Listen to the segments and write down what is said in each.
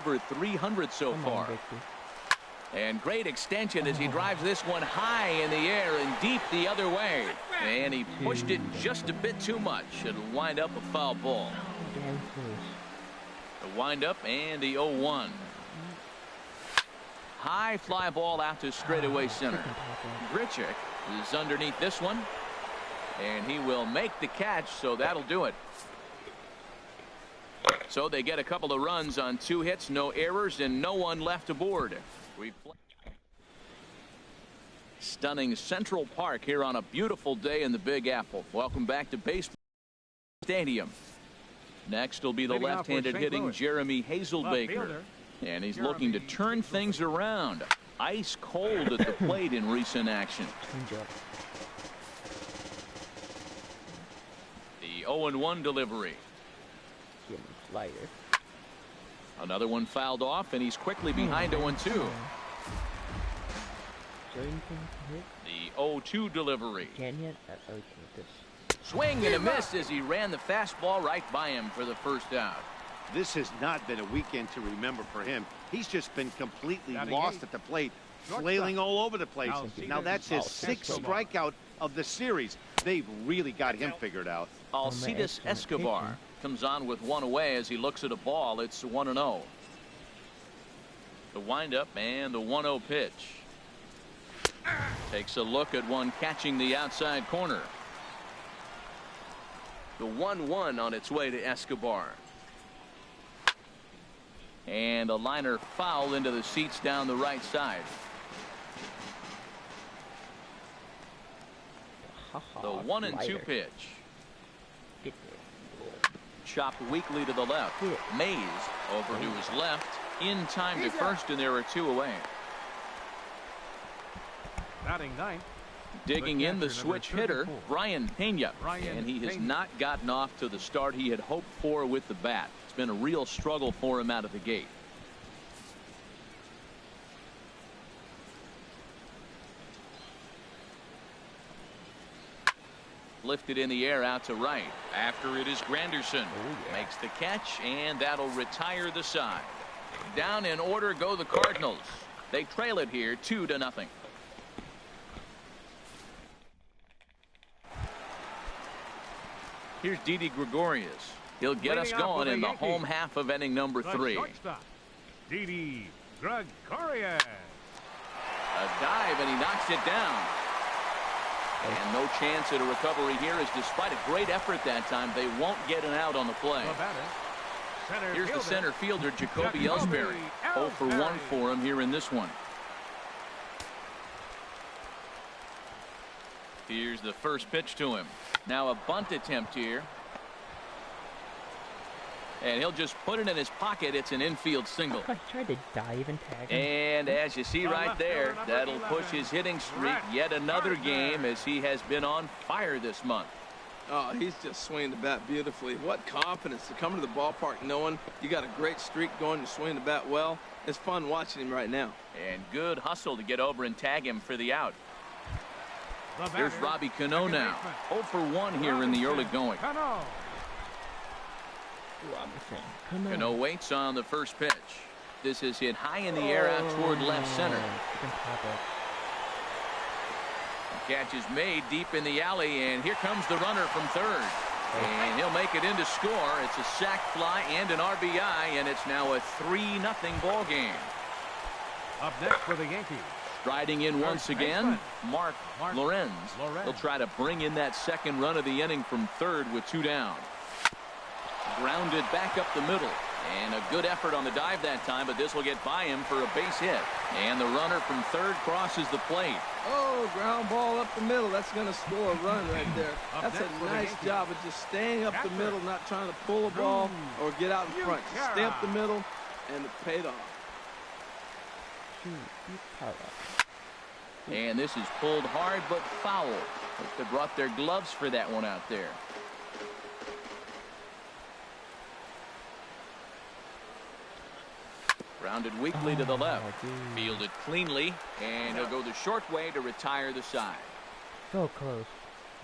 over 300 so far. And great extension as he drives this one high in the air and deep the other way. And he pushed it just a bit too much. It'll wind up a foul ball. The wind up and the 0-1. High fly ball out to straightaway center. Grichuk is underneath this one. And he will make the catch, so that'll do it. So they get a couple of runs on 2 hits, no errors, and no one left aboard. Stunning Central Park here on a beautiful day in the Big Apple. Welcome back to Baseball Stadium. Next will be the left-handed hitting Jeremy Hazelbaker. And he's looking to turn things around. Ice cold at the plate in recent action. The 0-1 delivery. Another one fouled off, and he's quickly behind 0-2. The 0-2 delivery. Swing and a miss as he ran the fastball right by him for the first out. This has not been a weekend to remember for him. He's just been completely lost at the plate, flailing all over the place. Now that's his 6th strikeout of the series. They've really got him figured out. Alcides Escobar comes on with 1 away as he looks at a ball. It's 1-0. The windup and the 1-0 pitch. Takes a look at one catching the outside corner. The 1-1 on its way to Escobar. And a liner foul into the seats down the right side. The 1-2 pitch. Chopped weakly to the left. Mays over to his left. In time to first, and there are 2 away. Batting 9th. Digging in the switch hitter, Brian Pena. And he has not gotten off to the start he had hoped for with the bat. It's been a real struggle for him out of the gate. Lifted in the air out to right. After it is Granderson. Makes the catch, and that'll retire the side. Down in order go the Cardinals. They trail it here 2-0. Here's Didi Gregorius. He'll get us going in the home half of inning number 3. Didi Gregorius. A dive, and he knocks it down. And no chance at a recovery here, as despite a great effort that time, they won't get an out on the play. Here's the center fielder, Jacoby Ellsbury. 0 for 1 for him here in this one. Here's the first pitch to him. Now a bunt attempt here. And he'll just put it in his pocket. It's an infield single. I tried to dive and tag him. And as you see right there, that'll push his hitting streak yet another game, as he has been on fire this month. Oh, he's just swinging the bat beautifully. What confidence to come to the ballpark knowing you got a great streak going, you swing the bat well. It's fun watching him right now. And good hustle to get over and tag him for the out. Here's Robbie Cano now. 0 for 1 here in the early going. Cano waits on the first pitch. This is hit high in the air out toward left center. The catch is made deep in the alley, and here comes the runner from third. And he'll make it in to score. It's a sac fly and an RBI, and it's now a 3-0 ball game. Up next for the Yankees. Striding in once again, Mark Lorenz. He'll try to bring in that second run of the inning from third with 2 down. Grounded back up the middle, and a good effort on the dive that time, but this will get by him for a base hit. And the runner from third crosses the plate. Oh, ground ball up the middle. That's going to score a run right there. That's a nice job of just staying up the middle, not trying to pull a ball or get out in front. Just stay up the middle, and it paid off. And this is pulled hard but foul. They brought their gloves for that one out there. Grounded weakly to the left. Fielded cleanly, and he'll go the short way to retire the side. So close.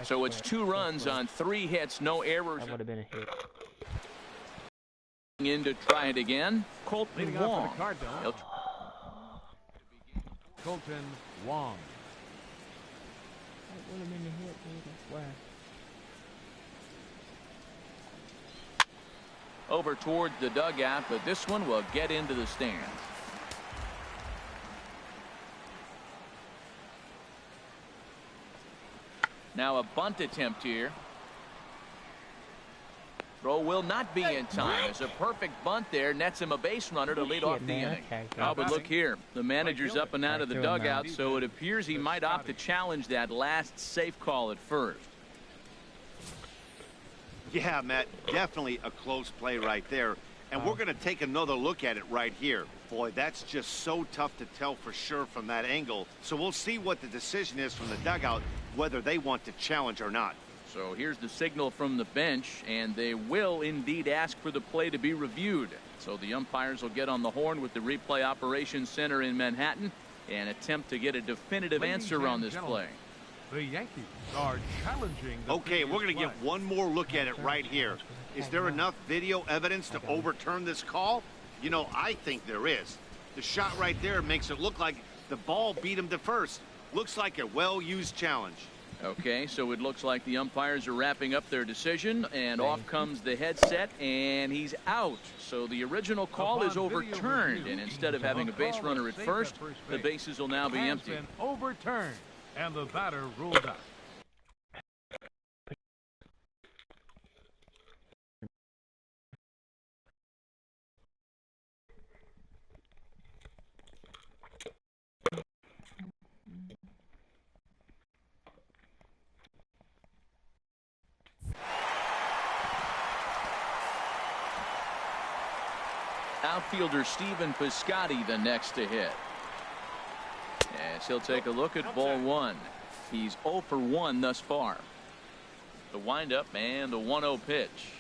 So it's 2 runs on 3 hits, no errors. That would have been a hit. In to try it again, Colton Wong. Colton Wong. That would have been a hit, dude, I swear. Over towards the dugout, but this one will get into the stands. Now a bunt attempt here. Throw will not be in time. As a perfect bunt there nets him a base runner to lead off the inning. Oh, but look here. The manager's up and out of the dugout, so it appears he might opt to challenge that last safe call at first. Yeah, Matt, definitely a close play right there. And we're going to take another look at it right here. Boy, that's just so tough to tell for sure from that angle. So we'll see what the decision is from the dugout, whether they want to challenge or not. So here's the signal from the bench, and they will indeed ask for the play to be reviewed. So the umpires will get on the horn with the replay operations center in Manhattan and attempt to get a definitive answer on this play. The Yankees are challenging. Okay, we're going to get one more look at it right here. Is there enough video evidence to overturn this call? You know, I think there is. The shot right there makes it look like the ball beat him to first. Looks like a well-used challenge. Okay, so it looks like the umpires are wrapping up their decision, and off comes the headset, and he's out. So the original call is overturned, and instead of having a base runner at first, the bases will now be empty. Overturned, and the batter ruled out. Outfielder Stephen Piscotty the next to hit. As he'll take a look at ball one. He's 0 for 1 thus far. The windup and the 1-0 pitch.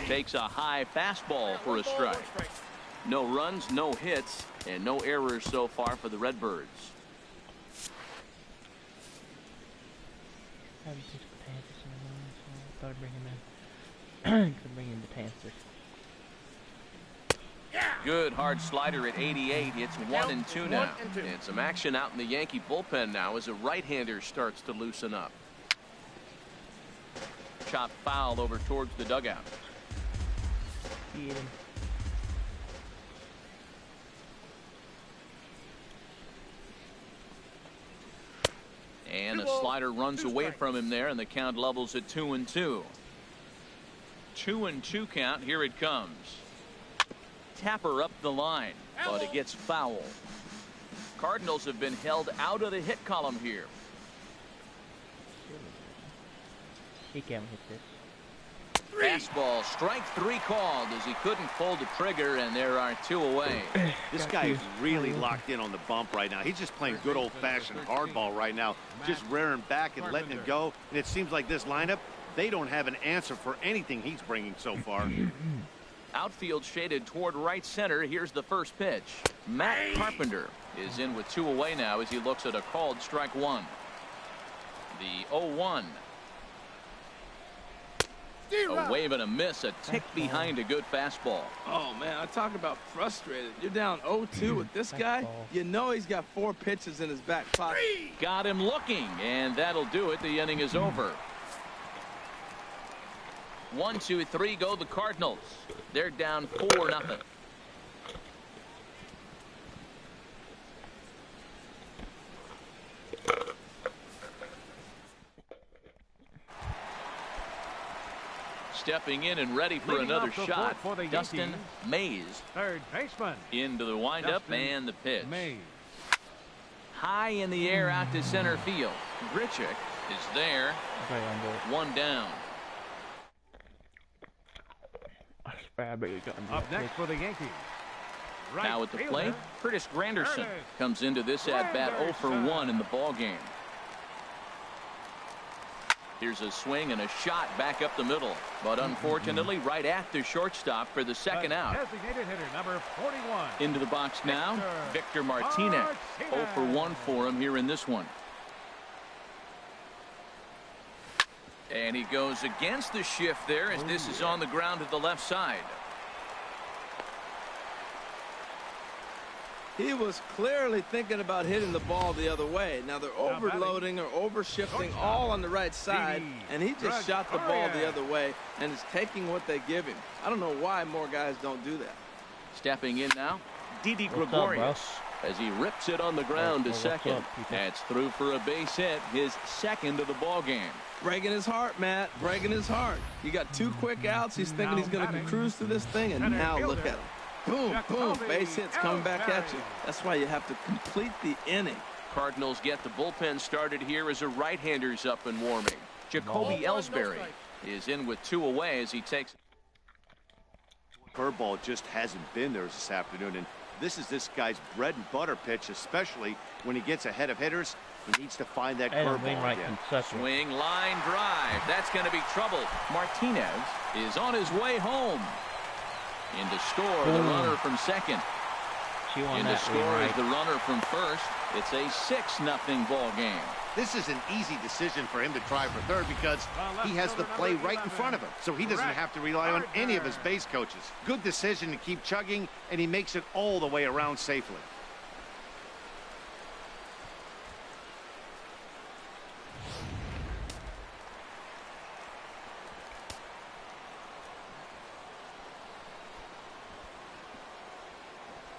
Takes a high fastball for a strike. No runs, no hits, and no errors so far for the Redbirds. Thought I'd bring him in. Could bring in the Panthers. Good hard slider at 88. It's 1-2 now. And some action out in the Yankee bullpen now as a right-hander starts to loosen up. Chop foul over towards the dugout. Get him. And a slider runs away from him there, and the count levels at 2-2. 2-2 count. Here it comes. Tapper up the line, but it gets foul. Cardinals have been held out of the hit column here. He can't hit this. Fastball, strike 3 called as he couldn't pull the trigger, and there are 2 away. This guy is really locked in on the bump right now. He's just playing good old-fashioned hardball right now, just rearing back and letting it go. And it seems like this lineup, they don't have an answer for anything he's bringing so far. Outfield shaded toward right center. Here's the first pitch. Matt Carpenter is in with 2 away now as he looks at a called strike 1. The 0-1. A wave and a miss, a tick behind a good fastball. Oh, man, I talk about frustrated. You're down 0-2 with this guy. You know he's got 4 pitches in his back pocket. Got him looking, and that'll do it. The inning is over. 1, 2, 3 go the Cardinals. They're down 4-0. Stepping in and ready for another shot, Dustin Mays. Third baseman. Into the windup and the pitch. Mays. High in the air out to center field. Grichuk is there. 1 down. Up next for the Yankees. Right now at the fielder, plate, Curtis Granderson comes into this at-bat 0 for 1 in the ball game. Here's a swing and a shot back up the middle, but unfortunately right at the shortstop for the second out. Designated hitter number 41. Into the box now, Victor Martinez. 0 for 1 for him here in this one. And he goes against the shift there as this is on the ground to the left side. He was clearly thinking about hitting the ball the other way. Now they're overloading or overshifting all on the right side, and he just shot the ball the other way and is taking what they give him. I don't know why more guys don't do that. Stepping in now, Didi Gregorius as he rips it on the ground to second. That's through for a base hit, his second of the ball game. Breaking his heart, Matt. Breaking his heart. You got 2 quick outs. He's thinking he's going to cruise through this thing, and now look at him. Boom, boom, base hits coming back at you. That's why you have to complete the inning. Cardinals get the bullpen started here as a right-hander's up and warming. Jacoby Ellsbury is in with 2 away as he takes. Curveball just hasn't been there this afternoon, and this is this guy's bread and butter pitch, especially when he gets ahead of hitters. He needs to find that curveball again. Swing, line drive. That's going to be trouble. Martinez is on his way home. In to score the runner from second. In to score is the runner from first. It's a 6-0 ball game. This is an easy decision for him to try for third because he has the play right in front of him, so he doesn't have to rely on any of his base coaches. Good decision to keep chugging, and he makes it all the way around safely.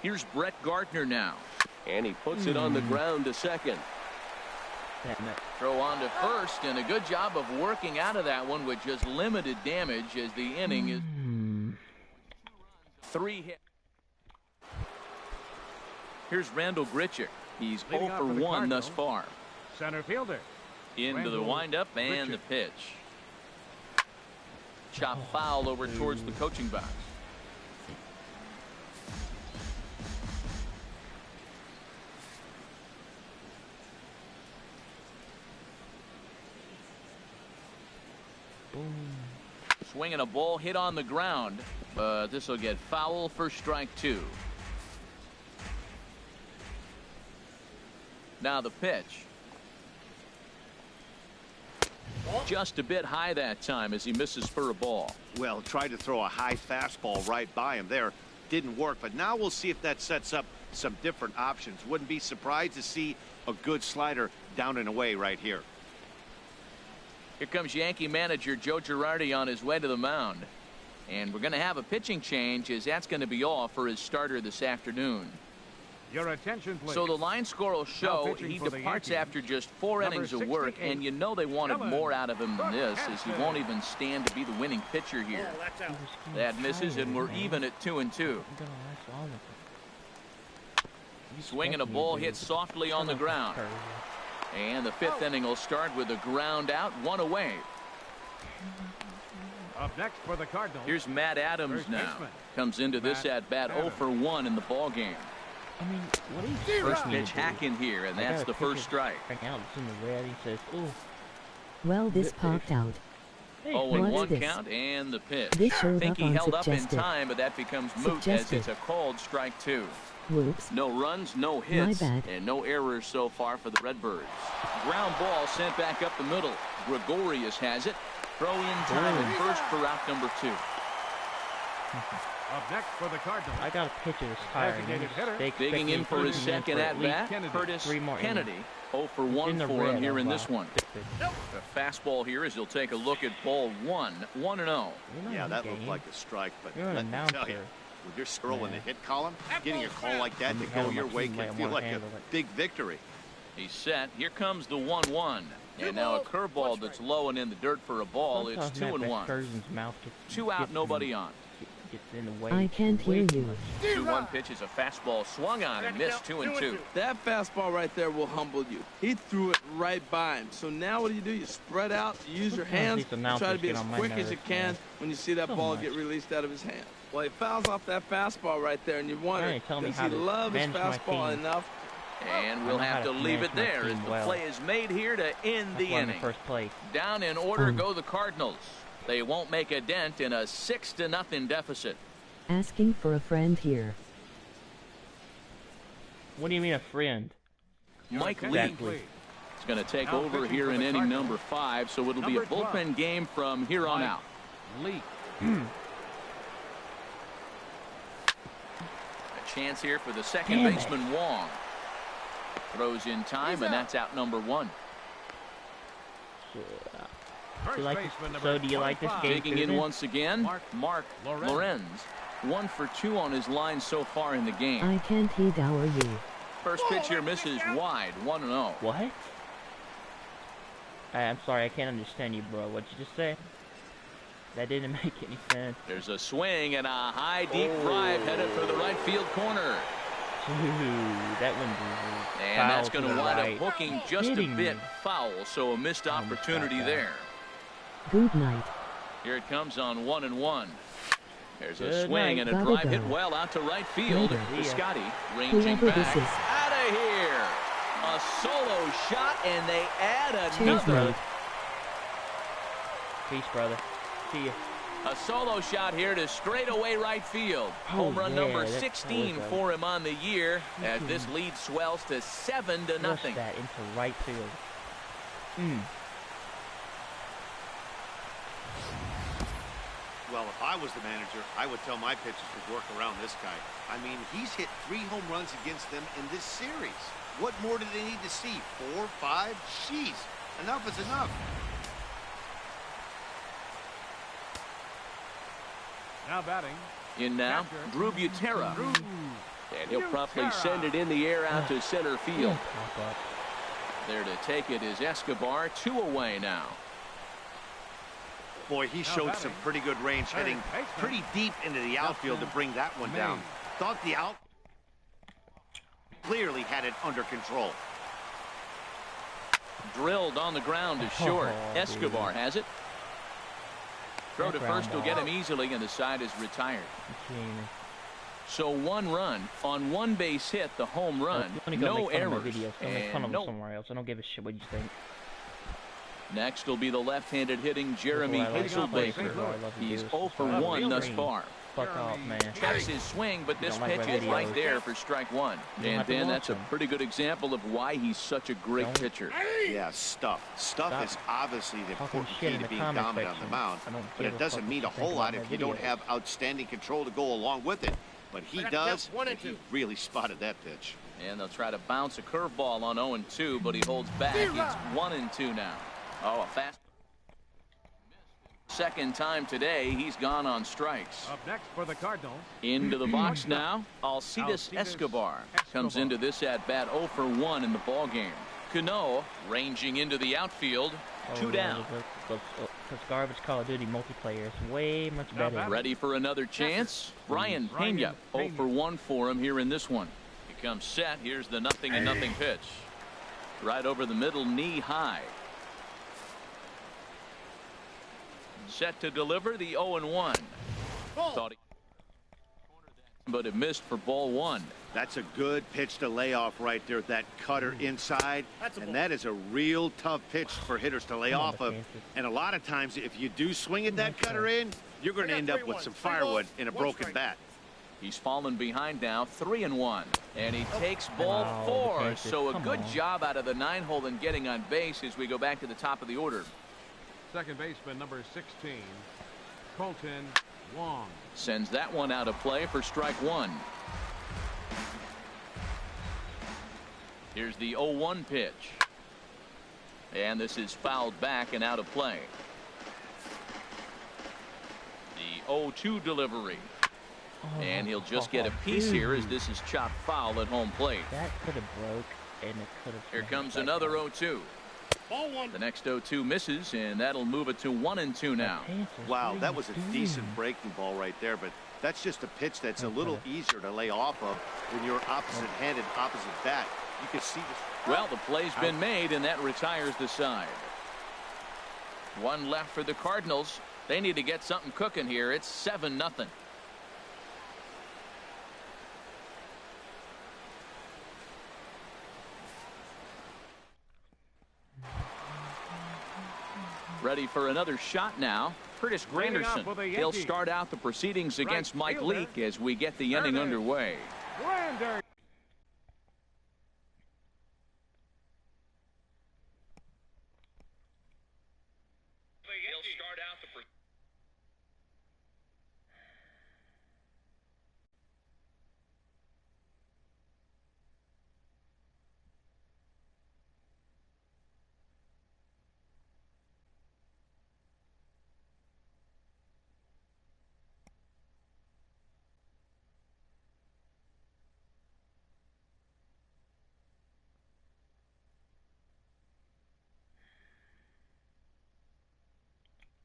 Here's Brett Gardner now. And he puts it on the ground to second. Throw on to first, and a good job of working out of that one with just limited damage as the inning is 3 hits. Here's Randall Grichuk. He's 0 for 1 thus far. Center fielder. Into the windup and the pitch. Chop foul over towards the coaching box. Swinging a ball hit on the ground, but this will get foul for strike 2. Now the pitch. Just a bit high that time as he misses for a ball. Well, tried to throw a high fastball right by him there. Didn't work, but now we'll see if that sets up some different options. Wouldn't be surprised to see a good slider down and away right here. Here comes Yankee manager Joe Girardi on his way to the mound. And we're going to have a pitching change as that's going to be all for his starter this afternoon. Your attention, please. So the line score will show he departs after just 4 innings of work, and you know they wanted more out of him than this, as he won't even stand to be the winning pitcher here. That misses, and we're even at 2-2. Swinging a ball hit softly on the ground. And the 5th inning will start with a ground out, 1 away. Up next for the Cardinals. Here's Matt Adams now. Comes into this at bat 0 for 1 in the ball game. I mean, what is first pitch hack in here, and that's the first strike. Out in the red, he says, "Ooh." Well, this popped out. 0-1 count and the pitch. I think he held up in time, but that becomes moot as it's a called strike 2. Whoops. No runs, no hits, and no errors so far for the Redbirds. Ground ball sent back up the middle. Gregorius has it. Throw in time at first for out number 2. Up next for the Cardinals. I got a pitcher that's tired. Digging in for his second at bat, Curtis Kennedy. 0 for 1 for him here in this one. A fastball here as he'll take a look at ball 1. 1-0. Yeah, that looked like a strike, but let me tell you, when you're scrolling the hit column, getting a call like that to go your way can feel like a big victory. He's set. Here comes the 1-1. And now a curveball that's low and in the dirt for a ball. It's 2-1. 2 out, nobody on. I can't hear you. 2-1 pitch is a fastball swung on and missed. 2-2. That fastball right there will humble you. He threw it right by him. So now what do? You spread out, you use your hands, try to be as quick as you can when you see that ball get released out of his hand. Well, he fouls off that fastball right there, and you wonder, does he love his fastball enough? And we'll have to leave it there as the play is made here to end the inning. Down in order go the Cardinals. They won't make a dent in a 6-0 deficit. Asking for a friend here. What do you mean a friend? Mike Lee It's going to take over here in inning number 5, so it'll be a bullpen game from here on out. Lee. A chance here for the second baseman, Wong. Throws in time, and that's out number 1. Do you like this game? Digging in once again, Mark Lorenz. 1 for 2 on his line so far in the game. I can't devour you. First pitch here misses wide, 1-0. What? I'm sorry, I can't understand you, bro. What'd you just say? That didn't make any sense. There's a swing and a high, deep drive headed for the right field corner. Dude, that one. And that's going to wind up hooking just a bit foul, so a missed opportunity there. Good night. Here it comes on 1-1. There's a swing and a drive hit well out to right field. Scotty ranging back. Out of here. A solo shot, and they add another. Peace, brother. See ya. A solo shot here to straightaway right field. Home run number 16 for him on the year as this lead swells to 7-0. That into right field. Well, if I was the manager, I would tell my pitchers to work around this guy. I mean, he's hit 3 home runs against them in this series. What more do they need to see? 4, 5? Jeez, enough is enough. Now batting. In now, Drew Butera. And he'll promptly send it in the air out to center field. There to take it is Escobar. 2 away now. Boy, he showed some pretty good range, hitting pretty deep into the outfield to bring that one down. Thought the out clearly had it under control. Drilled on the ground to short. Escobar has it. Throw to first will get him easily, and the side is retired. So 1 run on 1 base hit, the home run. No errors. And no. Somewhere else. I don't give a shit what you think. Next will be the left-handed hitting Jeremy Hazelbaker. He's 0 for 1 thus far. Fuck off, man. Checks his swing, but this pitch is right there for strike 1. And then that's a pretty good example of why he's such a great pitcher. Yeah, stuff. Stuff is obviously the important key to being dominant on the mound. But it doesn't mean a whole lot if you don't have outstanding control to go along with it. But he does, and he really spotted that pitch. And they'll try to bounce a curveball on 0-2, but he holds back. It's 1-2 now. Oh, a fast. Second time today, he's gone on strikes. Up next for the Cardinals. Into the box now, Alcides Escobar comes into this at-bat 0 for 1 in the ballgame. Cano ranging into the outfield, 2 down. Because garbage Call of Duty multiplayer is way much better. Ready for another chance? Brian Pena, 0 for 1 for him here in this one. He comes set. Here's the 0-0 pitch. Right over the middle, knee high. Set to deliver the 0-1. Thought he, but it missed for ball 1. That's a good pitch to lay off right there. That cutter inside, and that is a real tough pitch for hitters to lay off of. And a lot of times, if you do swing at that cutter in, you're going to end up with some firewood in a broken bat. He's fallen behind now, 3-1, and he takes ball 4. So a good job out of the 9-hole in getting on base as we go back to the top of the order. Second baseman number 16, Colton Wong. Sends that one out of play for strike 1. Here's the 0-1 pitch. And this is fouled back and out of play. The 0-2 delivery. And he'll just get a piece here as this is chopped foul at home plate. That could have broke, and it could have. Here comes another 0-2. The next 0-2 misses, and that'll move it to 1-2 now. Wow, that was a decent breaking ball right there, but that's just a pitch that's a little easier to lay off of when you're opposite-handed, opposite bat. You can see this. Well, the play's been made, and that retires the side. 1 left for the Cardinals. They need to get something cooking here. It's 7-0. Ready for another shot now. Curtis Granderson. He'll start out the proceedings against Mike Leake as we get the inning underway.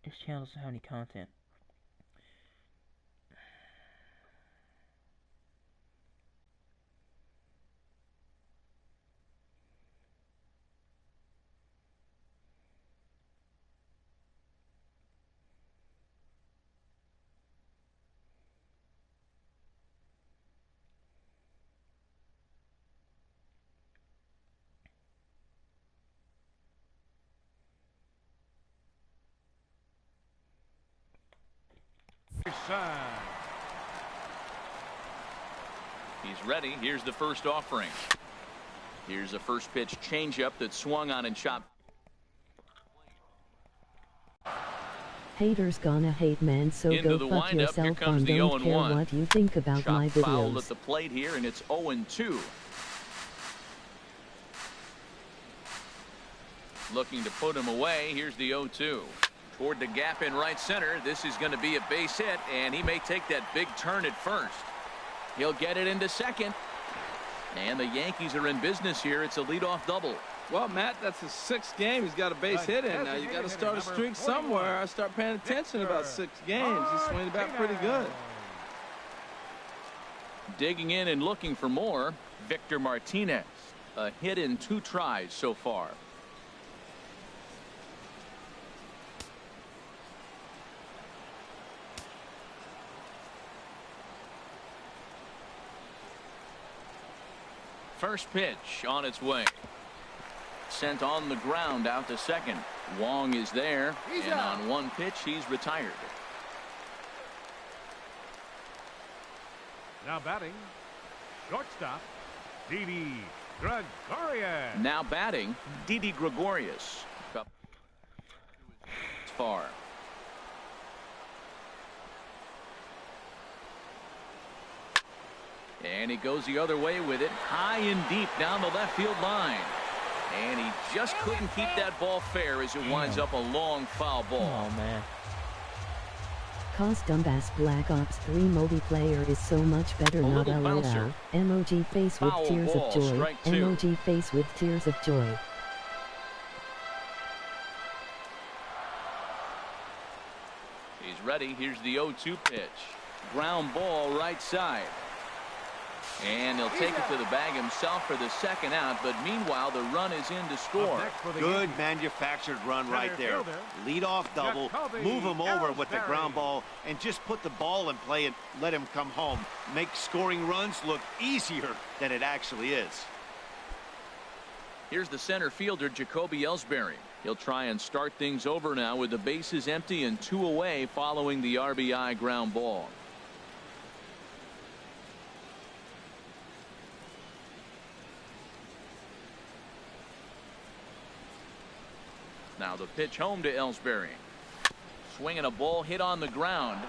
This channel doesn't have any content. He's ready. Here's the first offering. Here's a first pitch changeup that swung on and chopped. Haters gonna hate, man, so Into go the fuck windup. Here yourself. comes the Don't care 0-1. what you think about Chop my fouled at videos. the plate here, and it's 0-2. Looking to put him away. Here's the 0-2. Toward the gap in right center. This is going to be a base hit, and he may take that big turn at first. He'll get it into second. And the Yankees are in business here. It's a leadoff double. Well, Matt, that's his 6th game. He's got a base hit in. Now you got to start a streak somewhere. I start paying attention about 6 games. He's swinging back pretty good. Digging in and looking for more, Victor Martinez. A hit in 2 tries so far. First pitch on its way. Sent on the ground out to second. Wong is there, and on one pitch he's retired. Now batting, shortstop, Didi Gregorius. Now batting, Didi Gregorius. Far. And he goes the other way with it, high and deep down the left field line. And he just couldn't keep that ball fair as it winds up a long foul ball. Oh, man. Cause dumbass Black Ops 3 multiplayer is so much better, not LOL. Emoji face with Foul tears ball, of joy. strike 2. Emoji face with tears of joy. He's ready. Here's the 0-2 pitch. Ground ball right side. And he'll take it to the bag himself for the second out, but meanwhile the run is in to score. Good manufactured run right there. Lead off double, move him over with the ground ball, and just put the ball in play and let him come home. Make scoring runs look easier than it actually is. Here's the center fielder, Jacoby Ellsbury. He'll try and start things over now with the bases empty and 2 away following the RBI ground ball. Now the pitch home to Ellsbury. Swinging a ball hit on the ground.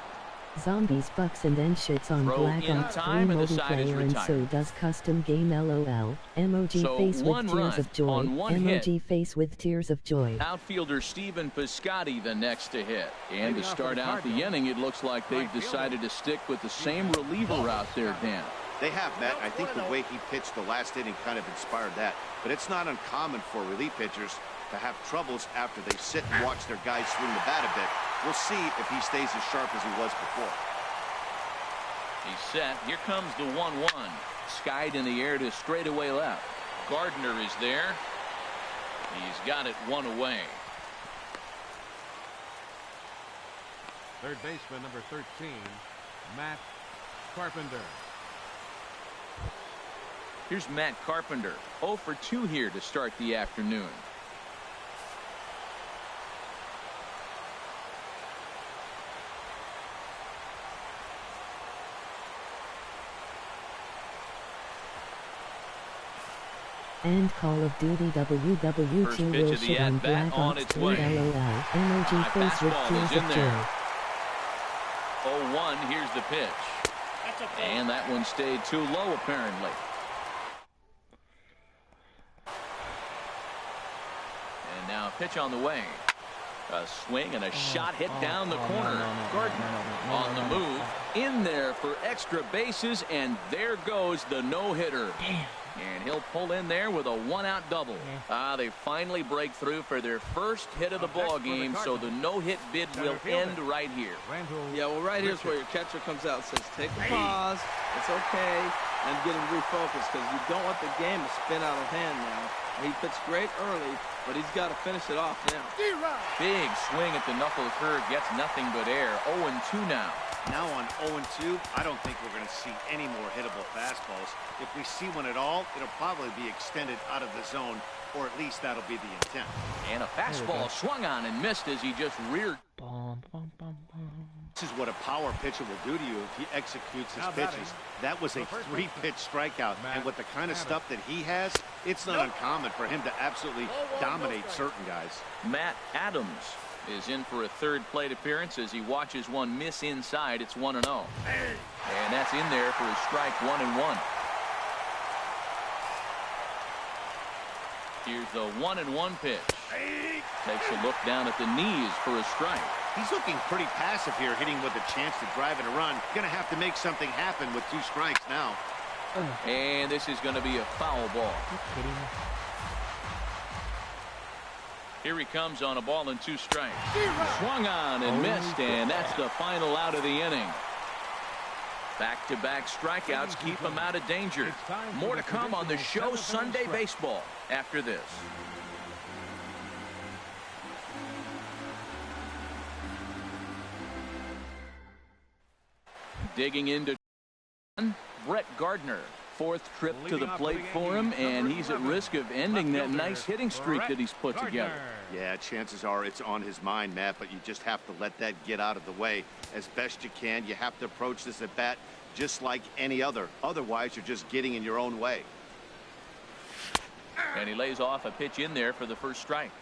Zombies fucks and then shits on Throw Black in Ops 3 time and the side is multiplayer, and so retired. does custom game LOL. Emoji So face one with tears run of joy. on one Emoji hit. face with tears of joy. Outfielder Stephen Piscotty the next to hit. And to start out the inning, it looks like they've decided to stick with the same reliever out there, Dan. They have, Matt. I think the way he pitched the last inning kind of inspired that. But it's not uncommon for relief pitchers to have troubles after they sit and watch their guys swing the bat a bit. We'll see if he stays as sharp as he was before. He's set. Here comes the 1-1. Skied in the air to straightaway left. Gardner is there. He's got it 1 away. Third baseman, number 13, Matt Carpenter. Here's Matt Carpenter. 0 for 2 here to start the afternoon. And Call of Duty WW2 First pitch will of the shit on at-bat Black on Ops its 3 way. LOL. Emoji High face with fastball tears is in of there. joy. 0-1. Here's the pitch. And that one stayed too low, apparently. And now a pitch on the way. A swing and a shot hit down the corner. Gardner on the move. In there for extra bases, and there goes the no-hitter. And he'll pull in there with a one-out double. They finally break through for their first hit of the ball game, so the no-hit bid will end right here. Yeah, well, right here's where your catcher comes out and says, take a pause, it's okay, and get him refocused, because you don't want the game to spin out of hand now. He pitched great early, but he's got to finish it off now. Big swing at the knuckle curve, gets nothing but air. 0-2 now. Now on 0-2, I don't think we're going to see any more hittable fastballs. If we see one at all, it'll probably be extended out of the zone, or at least that'll be the intent. And a fastball swung on and missed as he just reared. This is what a power pitcher will do to you if he executes his pitches. That was a 3-pitch strikeout, and with the kind of stuff that he has, it's not uncommon for him to absolutely dominate certain guys. Matt Adams is in for a third plate appearance as he watches one miss inside. It's 1-0. And that's in there for a strike, 1-1. Here's the 1-1 pitch. Takes a look down at the knees for a strike. He's looking pretty passive here, hitting with a chance to drive in a run. Gonna have to make something happen with 2 strikes now. And this is going to be a foul ball. Are you kidding me? Here he comes on a ball and 2 strikes. Swung on and missed, and that's the final out of the inning. Back-to-back strikeouts keep him out of danger. More to come on the show Sunday Baseball after this. Digging into Brett Gardner. 4th trip to the plate for him, and he's at risk of ending that nice hitting streak that he's put together. Yeah, chances are it's on his mind, Matt, but you just have to let that get out of the way as best you can. You have to approach this at bat just like any other. Otherwise, you're just getting in your own way. And he lays off a pitch in there for the first strike.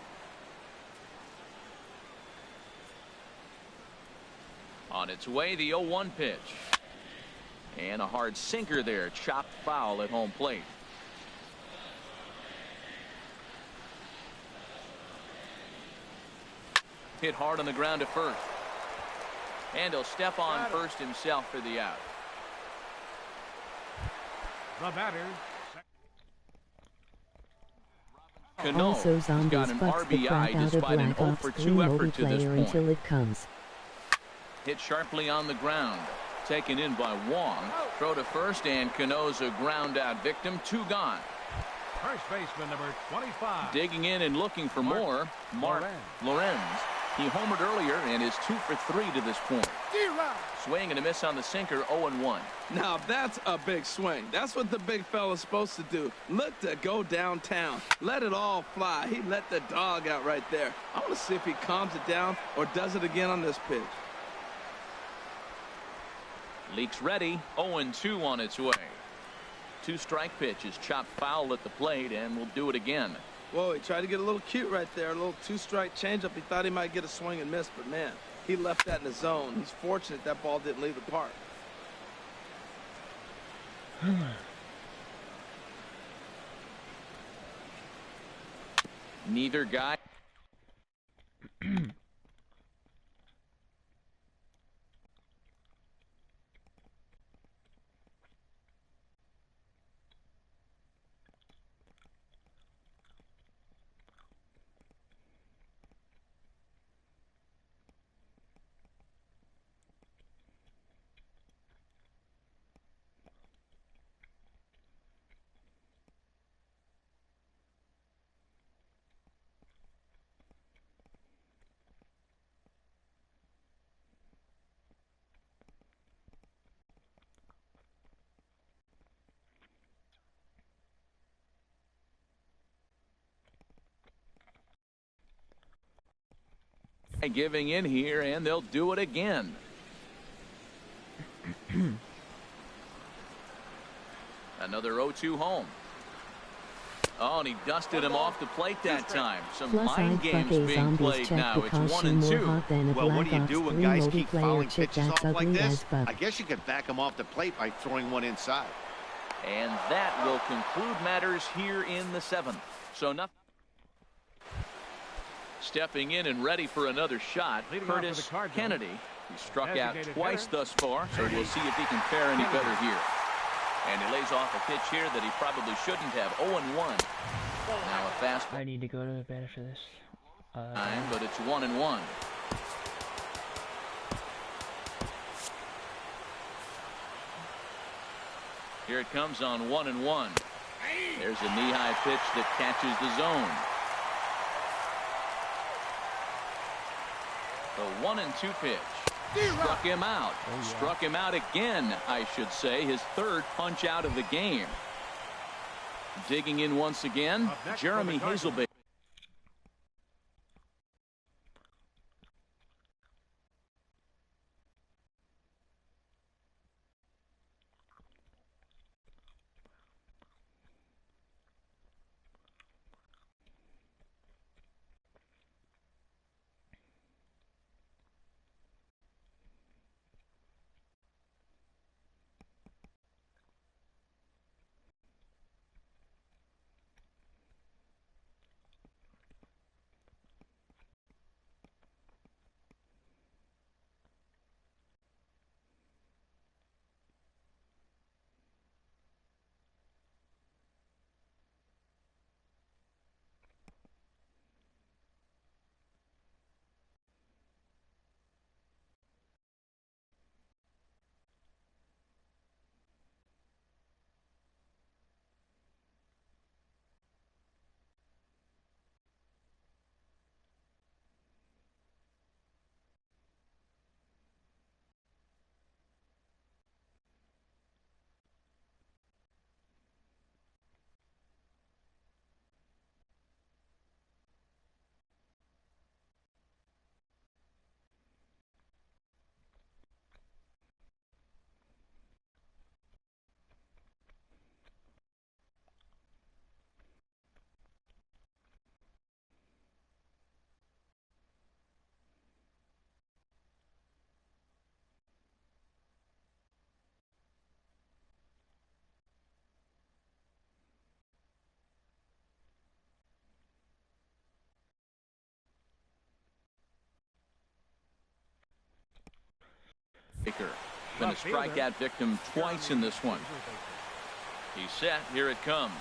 On its way, the 0-1 pitch. And a hard sinker there, chopped foul at home plate. Hit hard on the ground to first. And he'll step on first himself for the out. The batter. Cano Also, has Zombies got an fucks the crap RBI out of despite an Black 0 Ops for 3 2 effort to this multiplayer point. until it comes. Hit sharply on the ground. Taken in by Wong. Throw to first, and Cano's a ground out victim. 2 gone. First baseman number 25. Digging in and looking for more. Mark Lorenz. He homered earlier and is 2 for 3 to this point. Swing and a miss on the sinker. 0-1. Now that's a big swing. That's what the big fella's supposed to do. Look to go downtown. Let it all fly. He let the dog out right there. I want to see if he calms it down or does it again on this pitch. Leaks ready. 0-2 on its way. 2-strike pitch is chopped foul at the plate, and we'll do it again. Whoa, he tried to get a little cute right there. A little 2-strike changeup. He thought he might get a swing and miss, but man, he left that in the zone. He's fortunate that ball didn't leave the park. Neither guy. Giving in here, and they'll do it again. Another 0-2 home. Oh, and he dusted him off the plate that time. Some mind games being played now. It's 1-2. Well, what do you do when guys keep fouling pitches off like this? I guess you could back them off the plate by throwing one inside. And that will conclude matters here in the 7th. So nothing. Stepping in and ready for another shot, Curtis Kennedy. He struck out twice thus far, so we'll see if he can fare any better here. And he lays off a pitch here that he probably shouldn't have. 0-1. Now a fastball. I need to go to the bed after this. But it's 1-1. Here it comes on 1-1. There's a knee-high pitch that catches the zone. The 1-2 pitch. Struck him out. Oh, yeah. Struck him out again, I should say. His third punch out of the game. Digging in once again, Jeremy Hazelbaker. Been a strikeout victim twice in this one. He's set. Here it comes.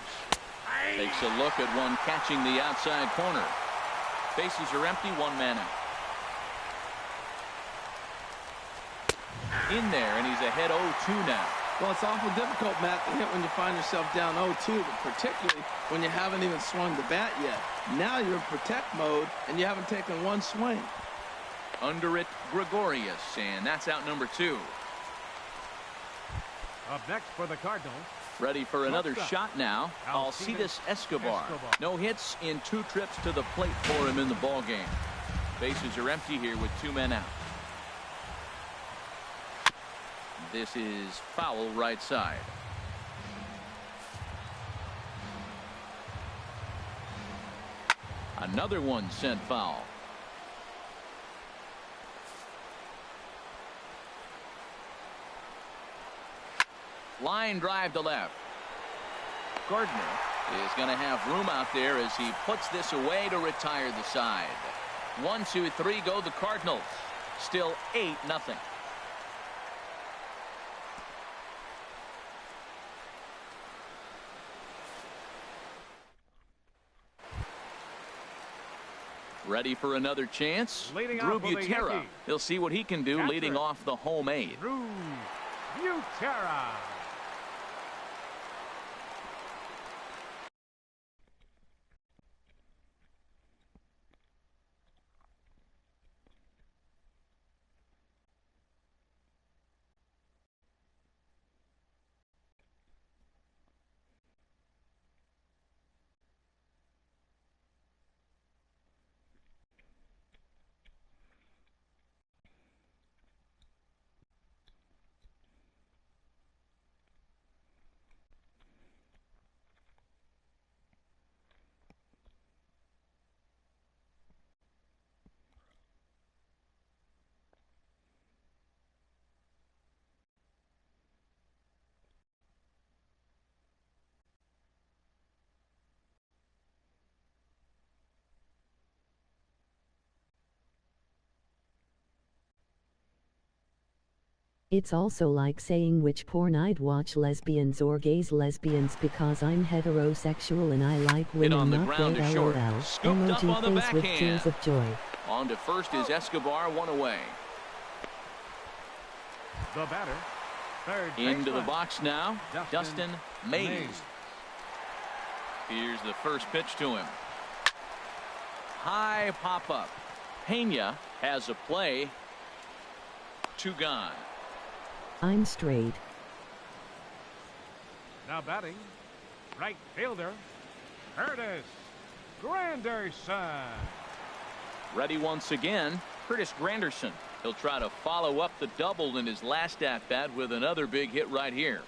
Takes a look at one catching the outside corner. Bases are empty. One man out. In there, and he's ahead 0-2 now. Well, it's awful difficult, Matt, to hit when you find yourself down 0-2, but particularly when you haven't even swung the bat yet. Now you're in protect mode, and you haven't taken one swing. Under it, Gregorius, and that's out number 2. Up next for the Cardinals. Ready for another shot now. Alcides Escobar. No hits in 2 trips to the plate for him in the ball game. Bases are empty here with 2 men out. This is foul right side. Another one sent foul. Line drive to left. Gardner is going to have room out there as he puts this away to retire the side. 1, 2, 3 go the Cardinals. Still 8-0. Ready for another chance? Drew Butera. He'll see what he can do leading off the home 8. Drew Butera. It's also like saying which porn I'd watch, lesbians or gays. Lesbians because I'm heterosexual and I like women, not gay. LOL. Emoji face with tears of joy. On to first is Escobar, one away. The batter, third Into baseman, the box now, Dustin Mays. Here's the first pitch to him. High pop-up. Pena has a play. 2 gone. I'm straight. Now batting, right fielder, Curtis Granderson. Ready once again, Curtis Granderson. He'll try to follow up the double in his last at-bat with another big hit right here.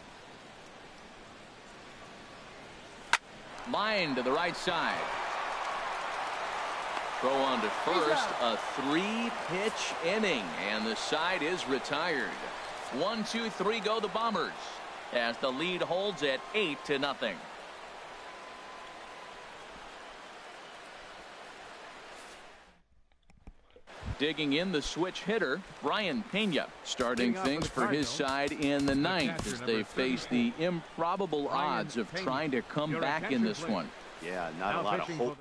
Line to the right side. Throw on to first, a 3-pitch inning, and the side is retired. 1, 2, 3 go the Bombers as the lead holds at 8-0. Digging in the switch hitter, Brian Pena, starting things for his side in the 9th as they face the improbable odds of trying to come back in this one. Yeah, not a lot of hope.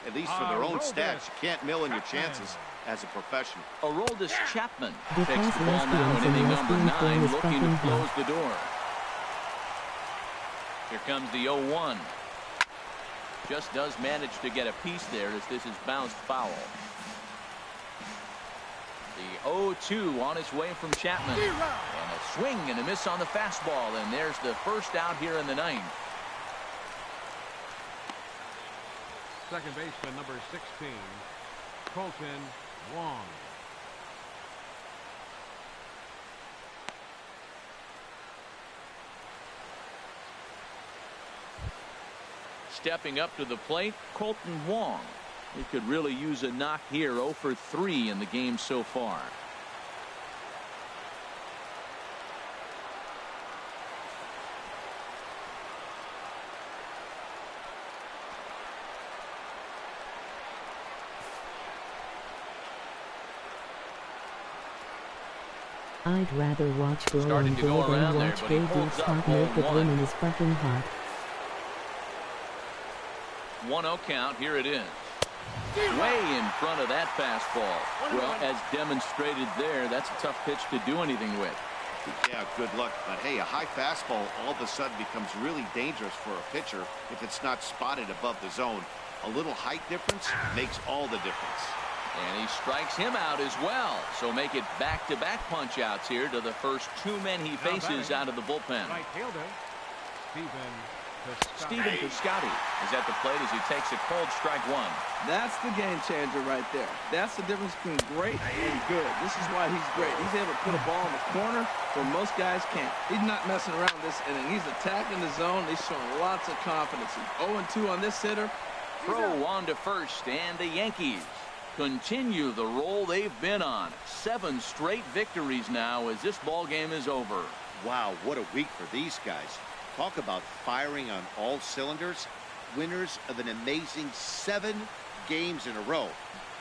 At least for their own stats, you can't mill in your chances as a professional. Aroldis Chapman takes the ball now in inning number 9, looking to close the door. Here comes the 0-1. Just does manage to get a piece there as this is bounced foul. The 0-2 on its way from Chapman. And a swing and a miss on the fastball, and there's the first out here in the 9th. Second baseman, number 16, Colton Wong. Stepping up to the plate, Colton Wong. He could really use a knock here. 0 for 3 in the game so far. I'd rather watch Blow and Blow than watch gay dudes talk naked women is fucking hot. 1-0 count. Here it is. Way in front of that fastball. Well, as demonstrated there, that's a tough pitch to do anything with. Yeah, good luck. But hey, a high fastball all of a sudden becomes really dangerous for a pitcher if it's not spotted above the zone. A little height difference makes all the difference. And he strikes him out as well. So make it back-to-back punch-outs here to the first 2 men he faces out of the bullpen. Right fielder, Stephen Piscotty is at the plate as he takes a cold strike 1. That's the game changer right there. That's the difference between great and good. This is why he's great. He's able to put a ball in the corner where most guys can't. He's not messing around this inning. He's attacking the zone. He's showing lots of confidence. 0-2 on this hitter. Throw on to first, and the Yankees continue the roll they've been on. 7 straight victories now as this ball game is over. Wow, what a week for these guys. Talk about firing on all cylinders. Winners of an amazing 7 games in a row.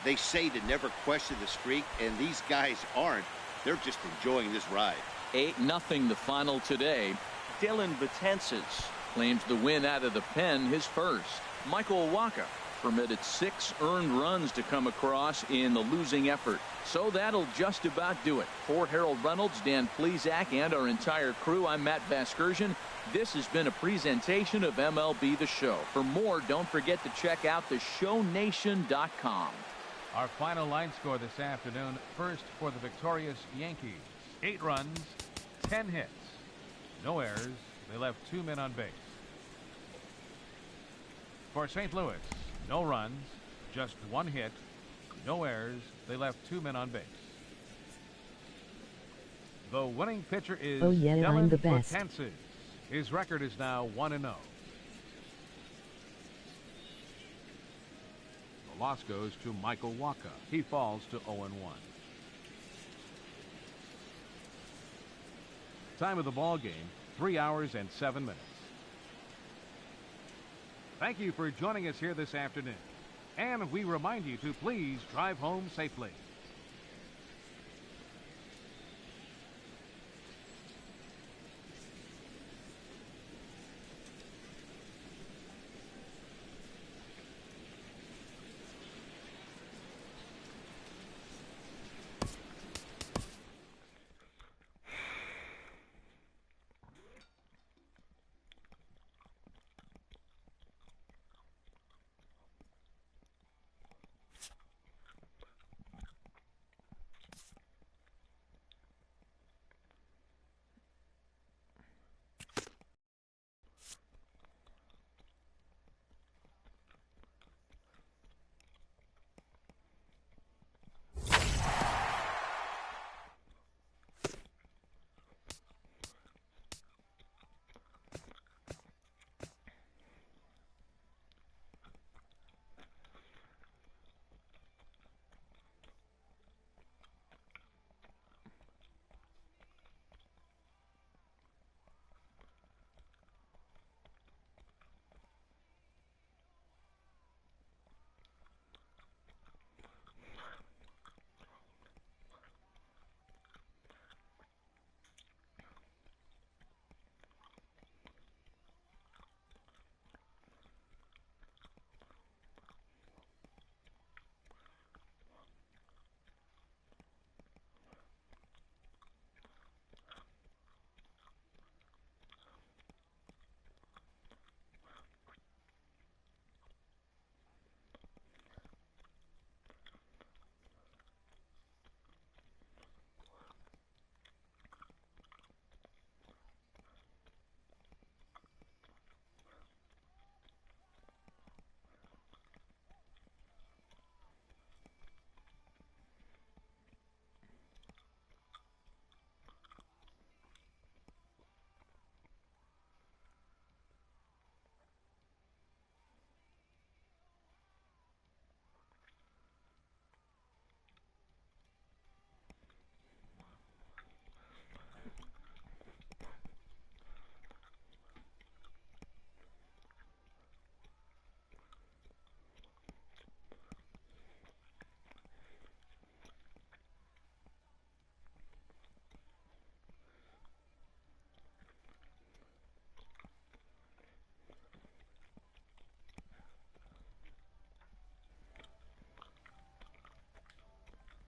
They say to never question the streak, and these guys aren't. They're just enjoying this ride. 8-0 the final today. Dylan Betances claims the win out of the pen, his first. Michael Wacha permitted 6 earned runs to come across in the losing effort. So that'll just about do it. For Harold Reynolds, Dan Plesac, and our entire crew, I'm Matt Vasgersian. This has been a presentation of MLB The Show. For more, don't forget to check out theshownation.com. Our final line score this afternoon. First for the victorious Yankees. 8 runs, 10 hits. No errors. They left 2 men on base. For St. Louis, no runs, just 1 hit. No errors. They left 2 men on base. The winning pitcher is I'm the best. Betances. His record is now 1-0. The loss goes to Michael Wacha. He falls to 0-1. Time of the ball game, 3 hours and 7 minutes. Thank you for joining us here this afternoon. And we remind you to please drive home safely.